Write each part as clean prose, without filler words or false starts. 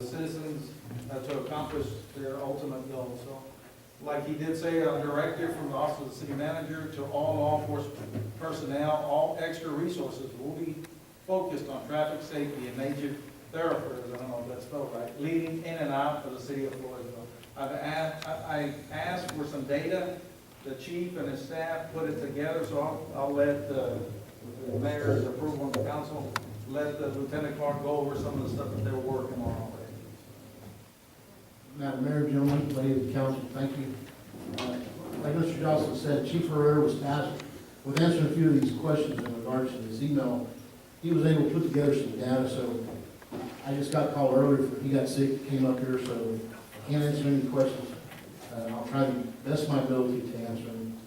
citizens to accomplish their ultimate goal. So, like he did say, a directive from the Office of the City Manager to all law enforcement personnel, all extra resources will be focused on traffic safety and major thoroughfares, I don't know if that's spelled right, leading in and out of the city of Floresville. I asked for some data. The chief and his staff put it together, so I'll let the mayor's approval on the council, let the Lieutenant Clark go over some of the stuff that they're working on already. Madam Mayor, gentlemen, ladies of the council, thank you. Like Mr. Johnson said, Chief Herrera was tasked with answering a few of these questions in regards to this email. He was able to put together some data, so I just got called earlier, he got sick, came up here, so I can't answer any questions. I'll try the best of my ability to answer them.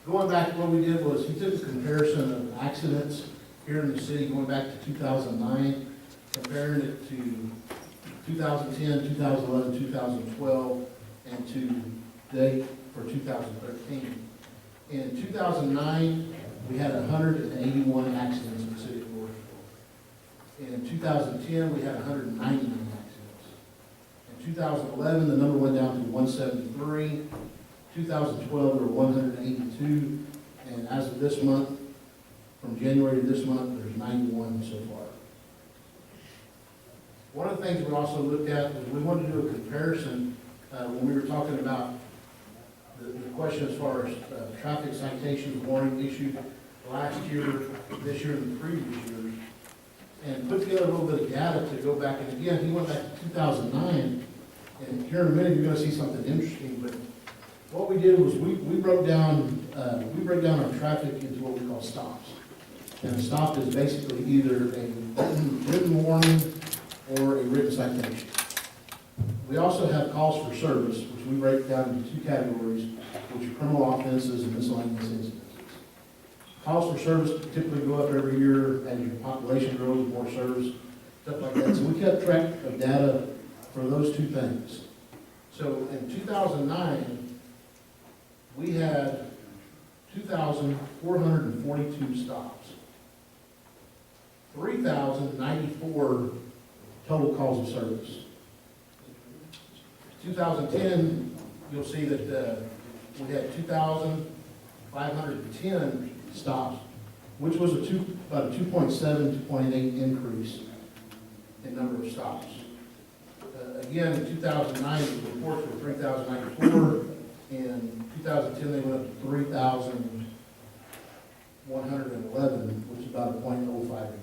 Going back, what we did was, he took a comparison of accidents here in the city going back to 2009, comparing it to 2010, 2011, 2012, and to date for 2013. In 2009, we had 181 accidents in the city of Floresville. In 2010, we had 199 accidents. In 2011, the number went down to 173. 2012, there were 182. And as of this month, from January to this month, there's 91 so far. One of the things we also looked at was we wanted to do a comparison when we were talking about the question as far as traffic citations, warning issued last year, this year, and the previous years, and put together a little bit of data to go back. And again, he went back to 2009, and here in a minute you're going to see something interesting. But what we did was we broke down our traffic into what we call stops. And a stop is basically either a written warning or a written citation. We also have calls for service, which we break down into two categories, which are criminal offenses and miscellaneous incidences. Calls for service typically go up every year as your population grows, more service, stuff like that. So we kept track of data for those two things. So in 2009, we had 2,442 stops, 3,094 total calls of service. 2010, you'll see that we had 2,510 stops, which was about a 2.7, 2.8 increase in number of stops. Again, in 2009, the reports were 3,094. In 2010, they went up to 3,111, which is about a 0.05 increase.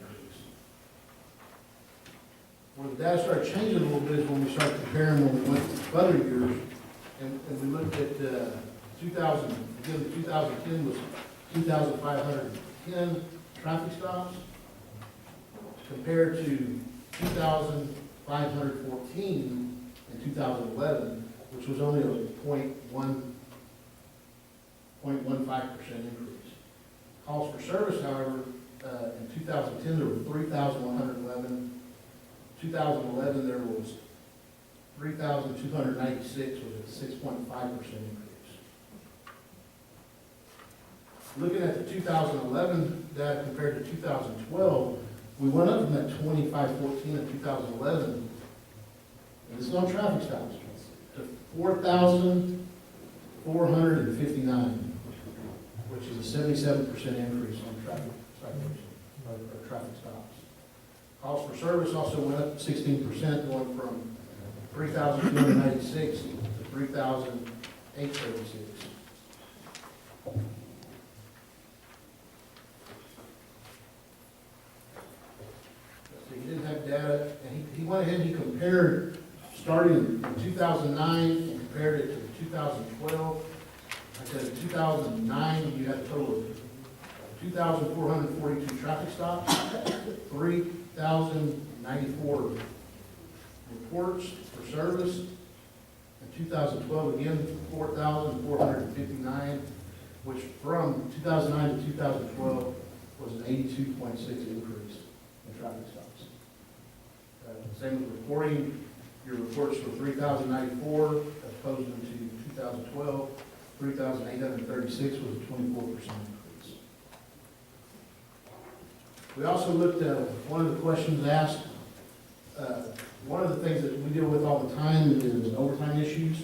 Where the data started changing a little bit is when we started comparing when we went to other years, and we looked at 2000, again, 2010 was 2,510 traffic stops, compared to 2,514 in 2011, which was only a 0.15% increase. Calls for service, however, in 2010 there were 3,111. 2011 there was 3,296, which is a 6.5% increase. Looking at the 2011 data compared to 2012, we went up from that 2,514 in 2011, and this is on traffic stops, to 4,459, which is a 77% increase on traffic citations, or traffic stops. Calls for service also went up 16%, going from 3,296 to 3,836. So he didn't have data, and he went ahead and he compared, starting in 2009, and compared it to 2012. I said in 2009, you had a total of 2,442 traffic stops, 3,094 reports for service. In 2012, again, 4,459, which from 2009 to 2012 was an 82.6 increase in traffic stops. Same with reporting. Your reports were 3,094 as opposed to 2012. 3,836 was a 24% increase. We also looked at one of the questions asked One of the things that we deal with all the time is overtime issues.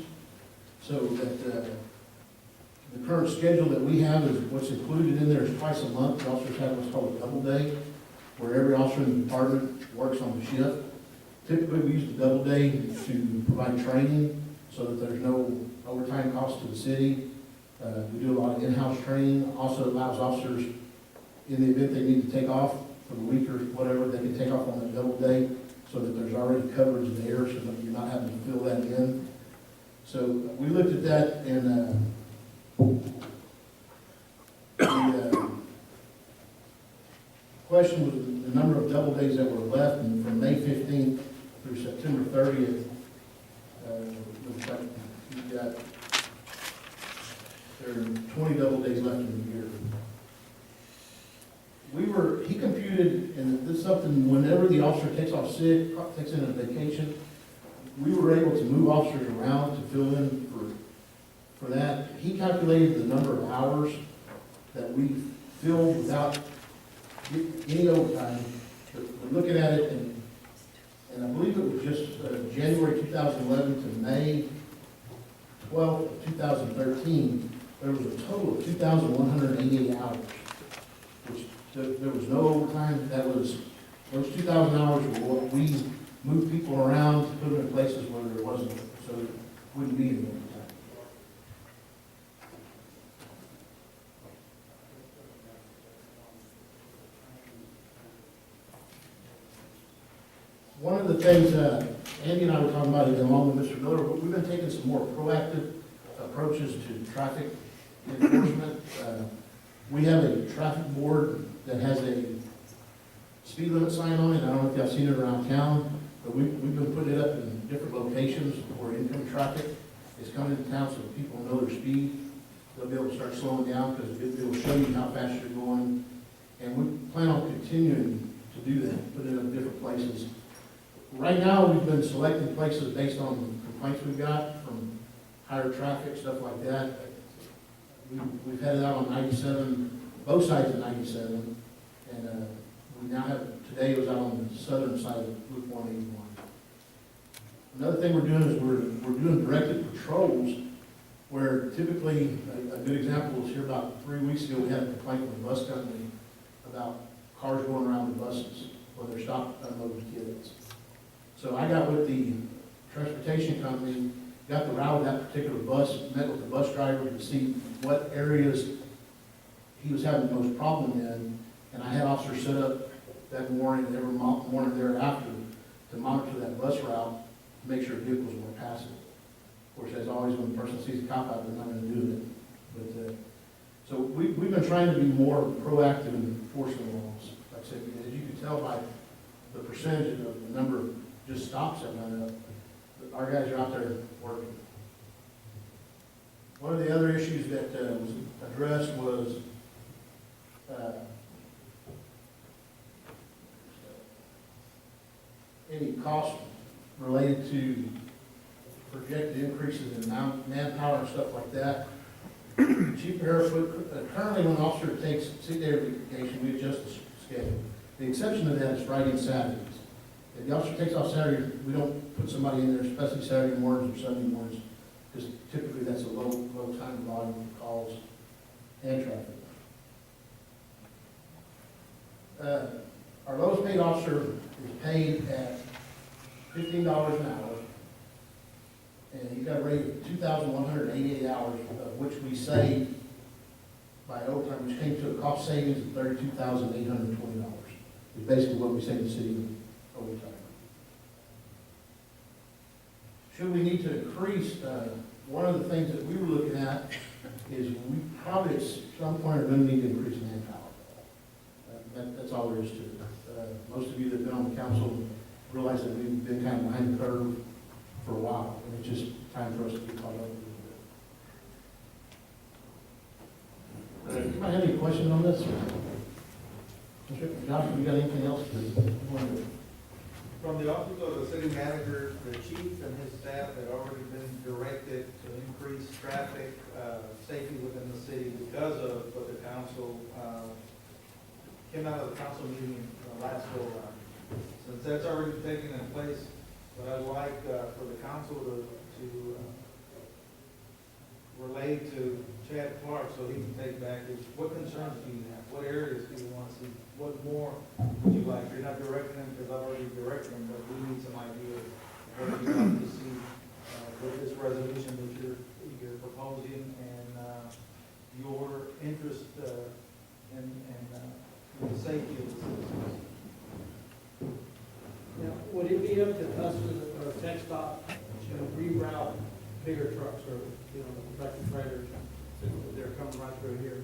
So that, the current schedule that we have is, what's included in there is twice a month. The officers have what's called a double day, where every officer in the department works on the shift. Typically, we use the double day to provide training so that there's no overtime cost to the city. We do a lot of in-house training, also allows officers, in the event they need to take off for the week or whatever, they can take off on that double day so that there's already coverage there so that you're not having to fill that in. So we looked at that and the question was the number of double days that were left, and from May 15th through September 30th, looks like you've got, there are 20 double days left in the year. He computed, and this is something, whenever the officer takes off sick, takes in a vacation, we were able to move officers around to fill in for that. He calculated the number of hours that we filled without any overtime. But we're looking at it, and I believe it was just January 2011 to May 12th of 2013, there was a total of 2,188 hours, which there was no overtime. That was, those 2,000 hours were what we moved people around, put them in places where there wasn't, so there wouldn't be any overtime. One of the things Andy and I were talking about, along with Mr. Miller, we've been taking some more proactive approaches to traffic enforcement. We have a traffic board that has a speed limit sign on it. I don't know if y'all seen it around town, but we've been putting it up in different locations where incoming traffic is coming into town so that people know their speed. They'll be able to start slowing down because it will show you how fast you're going. And we plan on continuing to do that, put it up in different places. Right now, we've been selecting places based on complaints we've got from higher traffic, stuff like that. We've had it out on 97, both sides of 97, and we now have, today it was out on the southern side of Route 181. Another thing we're doing is we're doing directed patrols, where typically, a good example was here about 3 weeks ago, we had a complaint from the bus company about cars going around the buses when they're stopped unloading kids. So I got with the transportation company, got the route of that particular bus, met with the bus driver to see what areas he was having the most problem in, and I had officers set up that morning, every morning thereafter, to monitor that bus route, to make sure vehicles were passing. Of course, as always, when the person sees a cop out, they're not going to do it. But so we've been trying to be more proactive in enforcing laws. Like I said, as you can tell by the percentage of the number of just stops that went up, our guys are out there working. One of the other issues that was addressed was any cost related to projected increases in manpower and stuff like that. Chief Barefoot, currently when an officer takes 6 day vacation, we adjust the schedule. The exception to that is Friday and Saturdays. If the officer takes off Saturday, we don't put somebody in there, especially Saturday mornings or Sunday mornings, because typically that's a low time volume of calls and traffic. Our lowest paid officer is paid at $15 an hour, and he's got a rate of 2,188 hours, of which we saved by overtime, which came to a cost savings of $32,820. Is basically what we saved the city overtime. Should we need to increase, one of the things that we were looking at is we probably at some point are going to need to increase manpower. That's all there is to it. Most of you that have been on the council realize that we've been kind of behind the curve for a while, and it's just time for us to get caught up a little bit. Anybody have any questions on this? Josh, you got anything else to From the office of the city manager, the chief and his staff had already been directed to increase traffic safety within the city because of what the council came out of the council meeting last go around. Since that's already taken in place, But I'd like for the council to relay to Chad Clark so he can take back his, what concerns do you have? What areas do you want to see? What more would you like? You're not directing him because I've already directed him, but we need some ideas of what you'd like to see with this resolution that you're proposing and your interest in the safety of the citizens. Now, would it be up to us or Tech Stop to reroute bigger trucks or, tractor trailers? They're coming right through here.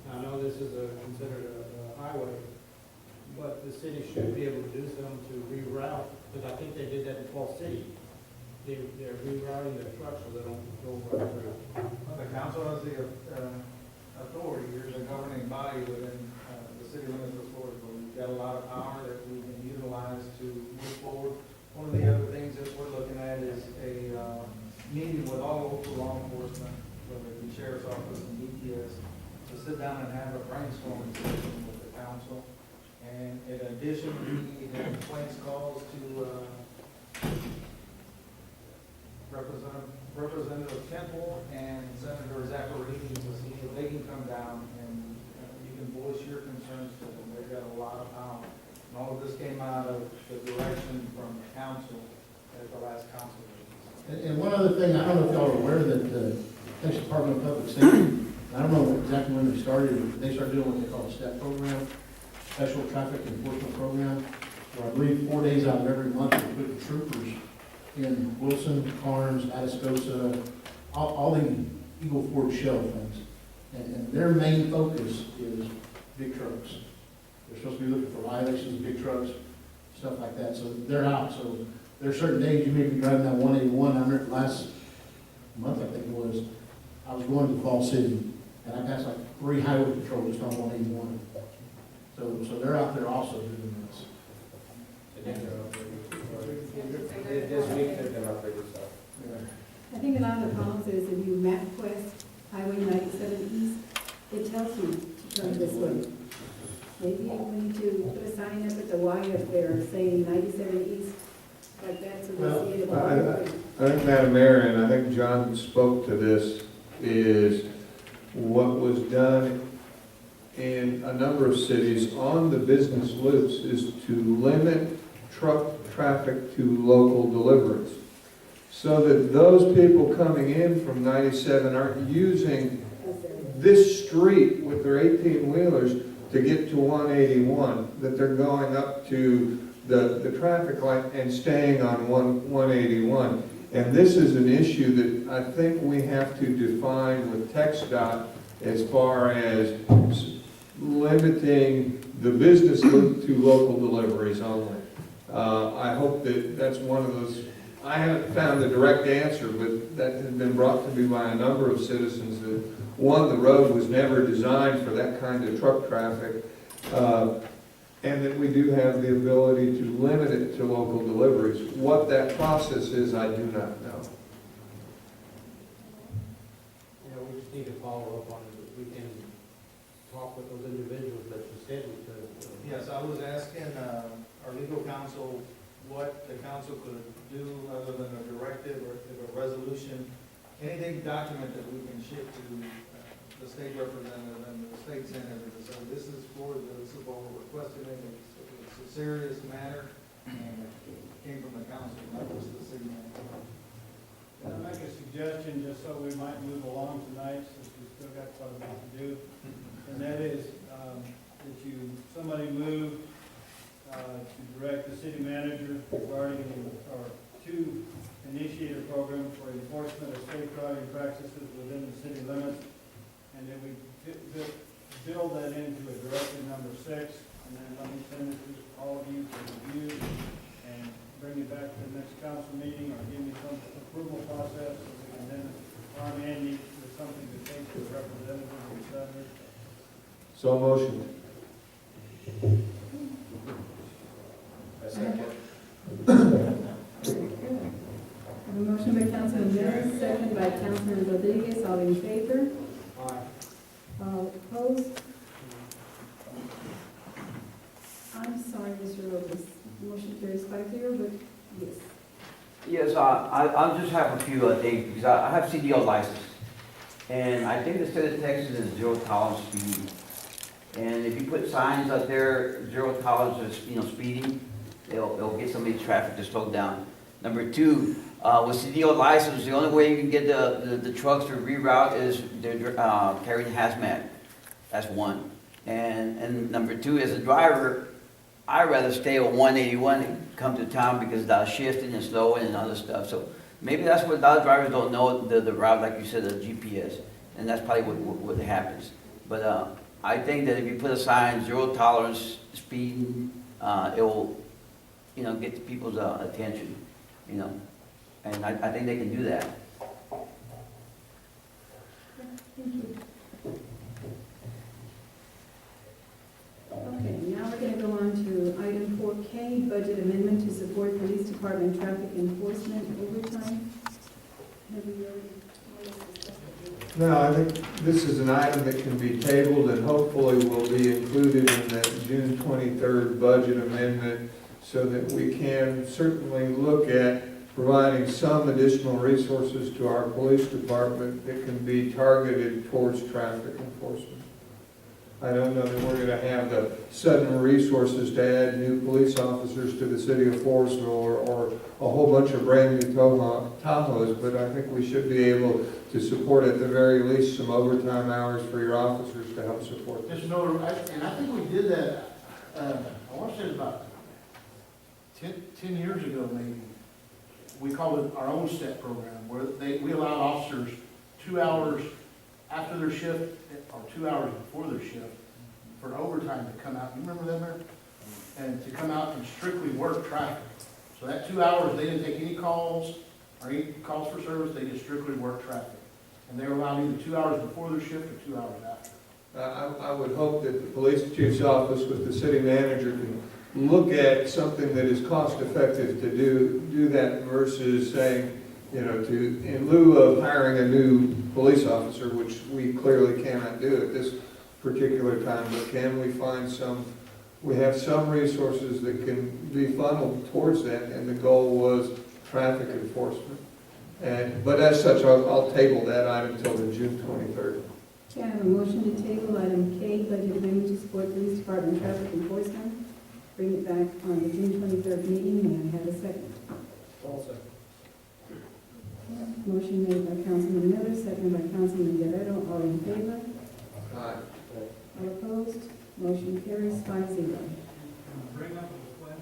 Now, I know this is considered a highway, but the city should be able to do something to reroute, because I think they did that in Falls City. They're rerouting their trucks so they don't go right through. The council has the authority, you're the governing body within the city limits of Floresville. We've got a lot of power that we can utilize to move forward. One of the other things that we're looking at is a meeting with all local law enforcement, whether it be sheriff's office and DPS, to sit down and have a brainstorming session with the council. And in addition, we have complaints calls to Representative Temple and Senator Zacharias to see if they can come down and you can voice your concerns to them. They've got a lot of power. And all of this came out of the direction from the council at the last council meeting. And one other thing, I don't know if y'all are aware that the Texas Department of Public Safety, I don't know exactly when they started, but they started doing what they call a STEP program, Special Traffic Enforcement Program, where I believe 4 days out of every month, they put the troopers in Wilson, Carnes, Atascosa, all the Eagle Ford Shell things. And their main focus is big trucks. They're supposed to be looking for violations of big trucks, stuff like that. So they're out. So there are certain days you may be driving down 181. I remember last month, I think it was, I was going to Fall City, and I passed like 3 highway patrols just on 181. So they're out there also doing this. This week they've been upgraded stuff. I think a lot of the problems is if you map quest Highway 97 East, it tells you to turn this way. Maybe we need to put a sign up at the Y up there saying 97 East, like that, so Well, they see it. I think, Madam Mayor, and I think John spoke to this, is what was done in a number of cities on the business loops is to limit truck traffic to local deliveries, so that those people coming in from 97 aren't using this street with their 18-wheelers to get to 181, that they're going up to the traffic light and staying on 181. And this is an issue that I think we have to define with TxDOT as far as limiting the business loop to local deliveries only. I hope that that's one of those, I haven't found the direct answer, but that has been brought to me by a number of citizens that, one, the road was never designed for that kind of truck traffic, and that we do have the ability to limit it to local deliveries. What that process is, I do not know. We just need to follow up on it. We can talk with those individuals that you said we could. Yes, I was asking our legal counsel what the council could do other than a directive or a resolution, anything document that we can ship to the state representative and the state senator to say, this is for this is what we're requesting, and it's a serious matter, and it came from the council, not just the city manager. Can I make a suggestion, just so we might move along tonight, since we've still got quite a bit to do? And that is, that somebody move to direct the city manager regarding, or to initiate a program for enforcement of safe driving practices within the city limits, and then we build that into a directive number 6, and then let me send it to all of you to review and bring it back to the next council meeting, or give me some approval process, and then arm Andy with something to take to the representative of the senators. So motion. A second. A motion by Councilman Jones, second by Councilman Rodriguez, all in favor? All opposed? I'm sorry, Mr. Lopez. Motion carries 5-0, but yes. Yes, I'll just have a few things, because I have CDL license. And I think the state of Texas is zero tolerance speeding. And if you put signs up there, zero tolerance of, speeding, it'll get somebody traffic to slow down. Number two, with CDL license, the only way you can get the trucks to reroute is they're carrying hazmat. That's one. And number two, as a driver, I'd rather stay on 181 and come to town because the shifting and slowing and other stuff. So maybe that's what a lot of drivers don't know, the route, like you said, the GPS. And that's probably what happens. But I think that if you put a sign, zero tolerance speeding, it will, get people's attention, And I think they can do that. Thank you. Okay, now we're going to go on to item 4K, budget amendment to support police department traffic enforcement overtime. Have we already discussed it? No, I think this is an item that can be tabled and hopefully will be included in that June 23rd budget amendment so that we can certainly look at providing some additional resources to our police department that can be targeted towards traffic enforcement. I don't know that we're going to have the sudden resources to add new police officers to the city of Floresville or a whole bunch of brand new Tahoes, but I think we should be able to support at the very least some overtime hours for your officers to help support this. Mr. Miller, and I think we did that, I want to say about 10 years ago maybe. We call it our own step program, where we allow officers 2 hours after their shift or 2 hours before their shift for overtime to come out. You remember that, Mayor? And to come out and strictly work traffic. So that 2 hours, they didn't take any calls or any calls for service, they just strictly worked traffic. And they were allowed either 2 hours before their shift or 2 hours after. I would hope that the police chief's office with the city manager can look at something that is cost effective to do that versus saying, in lieu of hiring a new police officer, which we clearly cannot do at this particular time, but can we find we have some resources that can be funneled towards that, and the goal was traffic enforcement. But as such, I'll table that item until the June 23rd. Okay, I have a motion to table item K, budget amendment to support police department traffic enforcement. Bring it back on the June 23rd meeting. May I have a second? Also. Motion made by Councilman Miller, seconded by Councilman Guerrero. All in favor? Aye. All opposed? Motion carries 5-0. Bring up a plan.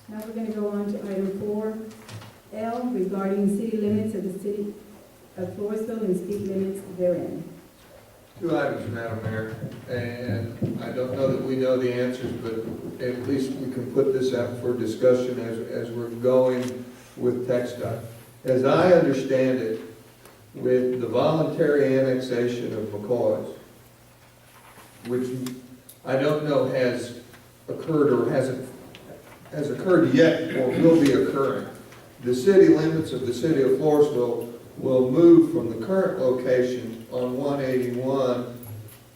Now we're going to go on to item 4L regarding city limits of the city of Floresville and speed limits therein. 2 items, Madam Mayor, and I don't know that we know the answers, but at least we can put this out for discussion as we're going with TxDOT. As I understand it, with the voluntary annexation of McCoy's, which I don't know has occurred or has occurred yet or will be occurring, the city limits of the city of Floresville will move from the current location on 181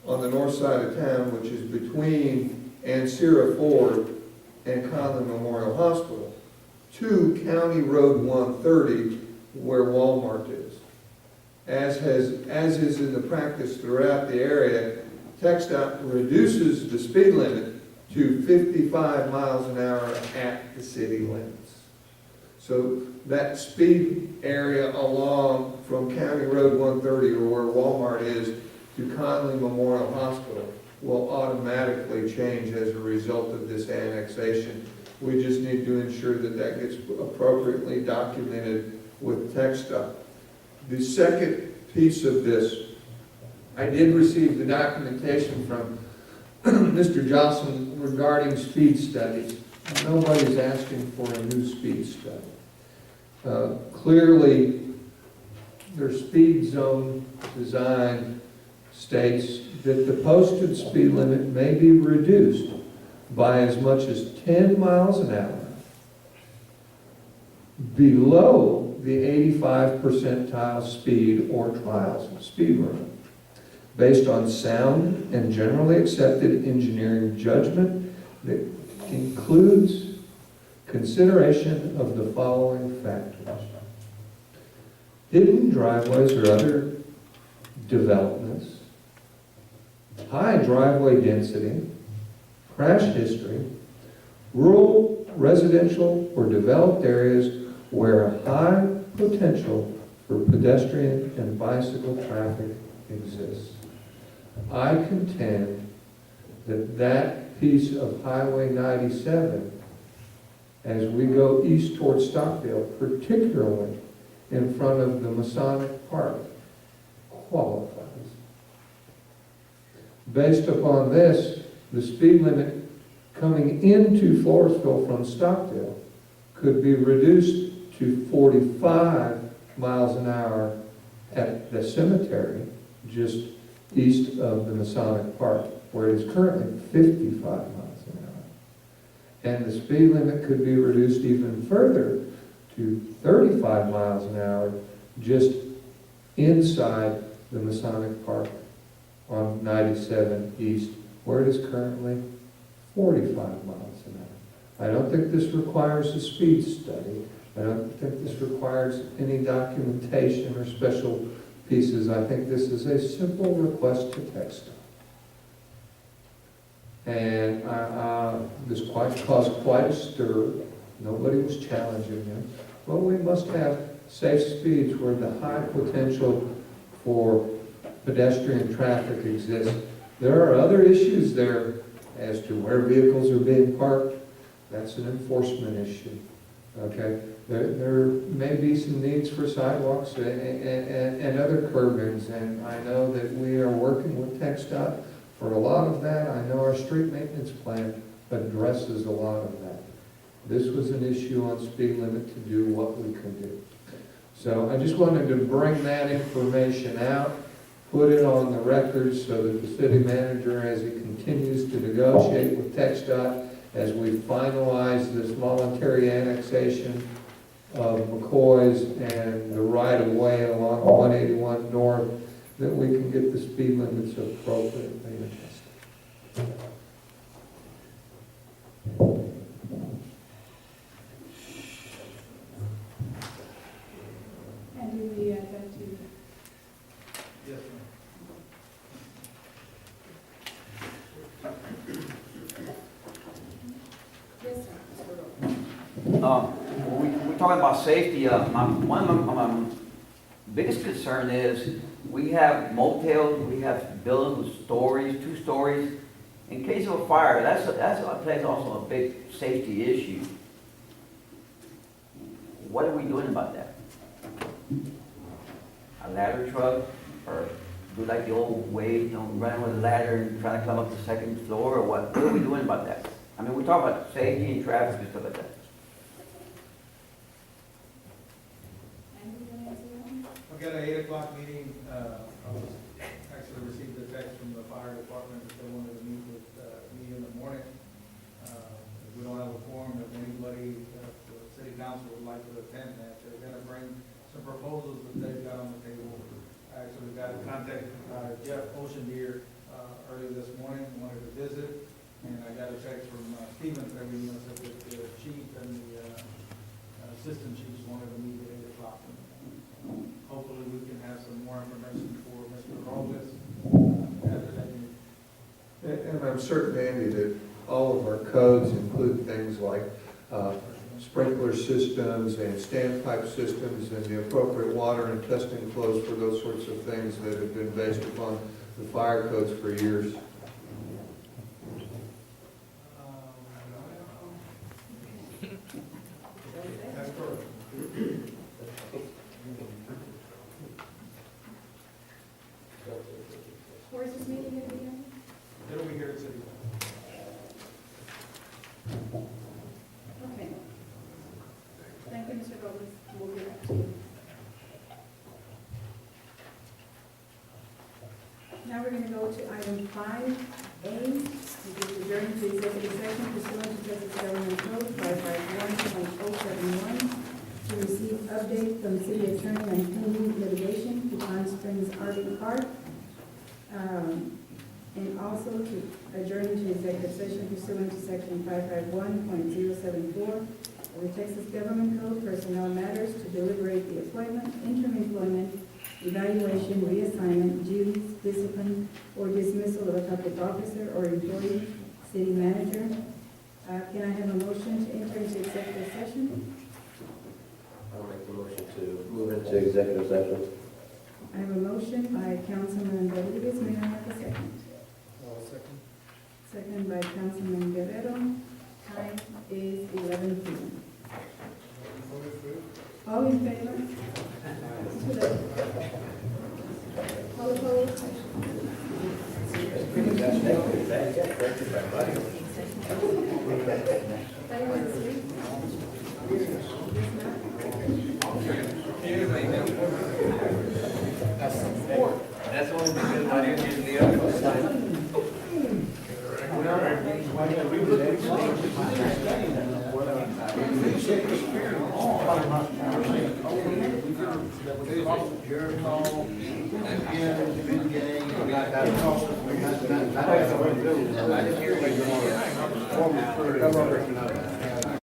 on the north side of town, which is between Ancira Ford and Conley Memorial Hospital, to County Road 130, where Walmart is. As is in the practice throughout the area, TxDOT reduces the speed limit to 55 miles an hour at the city limits. So that speed area along from County Road 130, or where Walmart is, to Conley Memorial Hospital will automatically change as a result of this annexation. We just need to ensure that that gets appropriately documented with TxDOT. The second piece of this, I did receive the documentation from Mr. Johnson regarding speed studies. Nobody's asking for a new speed study. Clearly, their speed zone design states that the posted speed limit may be reduced by as much as 10 miles an hour below the 85 percentile speed or trials speed limit, based on sound and generally accepted engineering judgment that includes consideration of the following factors. Hidden driveways or other developments, high driveway density, crash history, rural, residential, or developed areas where a high potential for pedestrian and bicycle traffic exists. I contend that that piece of Highway 97, as we go east towards Stockdale, particularly in front of the Masonic Park, qualifies. Based upon this, the speed limit coming into Floresville from Stockdale could be reduced to 45 miles an hour at the cemetery just east of the Masonic Park, where it is currently 55 miles an hour. And the speed limit could be reduced even further to 35 miles an hour just inside the Masonic Park on 97 East, where it is currently 45 miles an hour. I don't think this requires a speed study. I don't think this requires any documentation or special pieces. I think this is a simple request to text. And this caused quite a stir. Nobody was challenging him. Well, we must have safe speeds where the high potential for pedestrian traffic exists. There are other issues there as to where vehicles are being parked. That's an enforcement issue. Okay? There may be some needs for sidewalks and other curbings, and I know that we are working with TxDOT for a lot of that. I know our street maintenance plan addresses a lot of that. This was an issue on speed limit to do what we could do. So I just wanted to bring that information out, put it on the record so that the city manager, as he continues to negotiate with TxDOT, as we finalize this voluntary annexation of McCoy's and the right-of-way along 181 North, that we can get the speed limits appropriately adjusted. And do we add that to? Yes, Yes, sir. We're talking about safety. One of my biggest concern is we have motels, we have buildings with stories, 2 stories. In case of a fire, that's also a big safety issue. What are we doing about that? A ladder truck, or do like the old way, running with a ladder and trying to climb up the 2nd floor, or what? What are we doing about that? I mean, we talk about safety and traffic and stuff like that. I've got an 8 o'clock meeting. I was actually received a text from the fire department that they wanted to meet with me in the morning. If we don't have a quorum, if anybody, the city council would like to attend that, they're gonna bring some proposals that they've got on the table. I actually got in contact Jeff Oceandeer early this morning, wanted to visit, and I got a text from Stevens, that we said that the chief and the assistant chiefs wanted to meet at 8 o'clock. Hopefully we can have some more information for Mr. Robles after that meeting. And I'm certain, Andy, that all of our codes include things like sprinkler systems and standpipe systems and the appropriate water and testing flows for those sorts of things that have been based upon the fire codes for years. That's correct. Where's this meeting going to be on? It'll be here at City Hall. Okay. Thank you, Mr. Robles. We'll get back to you. Now we're going to go to item 5A, which is adjourned to executive session pursuant to Texas Government Code 551.071 to receive update from city attorney on pending litigation to Palm Springs RV Park. And also to adjourn to executive session pursuant to section 551.074 of the Texas Government Code, personnel matters to deliberate the appointment, interim employment, evaluation, reassignment, duties, discipline, or dismissal of a public officer or employee, city manager. Can I have a motion to enter into executive session? I'll make the motion to move into executive session. I have a motion by Councilman Rodriguez. May I have a second? Second. Second by Councilman Guerrero. Time is 11 p.m. All in favor? To the- All opposed? That's only because I didn't use the other I didn't hear what you wanted.